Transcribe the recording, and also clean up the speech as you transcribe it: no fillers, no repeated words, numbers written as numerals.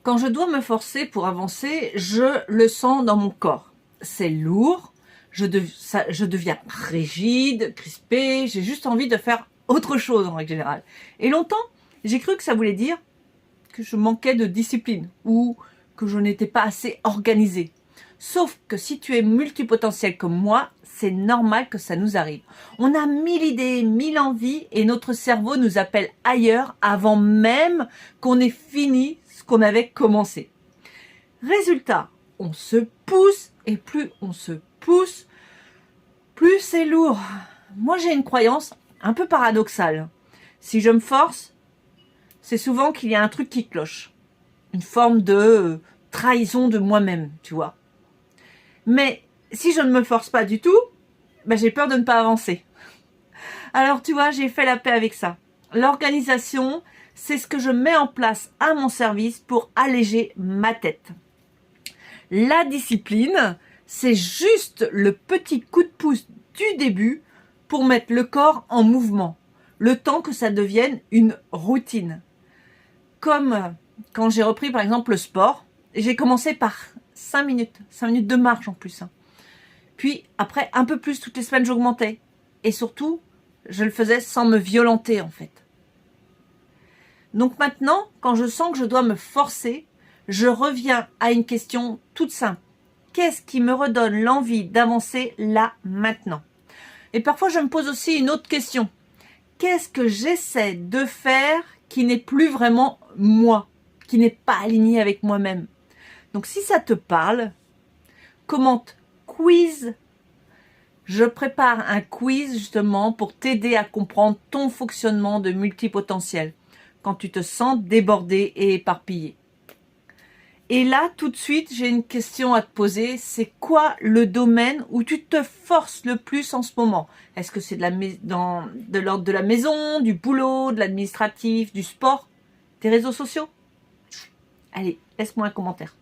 Quand je dois me forcer pour avancer, je le sens dans mon corps. C'est lourd, je deviens rigide, crispée, j'ai juste envie de faire autre chose en règle générale. Et longtemps, j'ai cru que ça voulait dire que je manquais de discipline ou que je n'étais pas assez organisée. Sauf que si tu es multipotentiel comme moi, c'est normal que ça nous arrive. On a 1000 idées, 1000 envies et notre cerveau nous appelle ailleurs avant même qu'on ait fini ce qu'on avait commencé. Résultat, on se pousse et plus on se pousse, plus c'est lourd. Moi, j'ai une croyance un peu paradoxale. Si je me force, c'est souvent qu'il y a un truc qui cloche. Une forme de trahison de moi-même, tu vois. Mais si je ne me force pas du tout, j'ai peur de ne pas avancer. Alors tu vois, j'ai fait la paix avec ça. L'organisation, c'est ce que je mets en place à mon service pour alléger ma tête. La discipline, c'est juste le petit coup de pouce du début pour mettre le corps en mouvement, le temps que ça devienne une routine. Comme quand j'ai repris par exemple le sport, j'ai commencé par 5 minutes de marche en plus. Puis après, un peu plus toutes les semaines, j'augmentais. Et surtout, je le faisais sans me violenter en fait. Donc maintenant, quand je sens que je dois me forcer, je reviens à une question toute simple. Qu'est-ce qui me redonne l'envie d'avancer là, maintenant? Et parfois, je me pose aussi une autre question. Qu'est-ce que j'essaie de faire qui n'est plus vraiment moi, qui n'est pas aligné avec moi-même? Donc si ça te parle, commente quiz. Je prépare un quiz justement pour t'aider à comprendre ton fonctionnement de multipotentiel quand tu te sens débordé et éparpillé. Et là, tout de suite, j'ai une question à te poser. C'est quoi le domaine où tu te forces le plus en ce moment? Est-ce que c'est de l'ordre de la maison, du boulot, de l'administratif, du sport, des réseaux sociaux? Allez, laisse-moi un commentaire.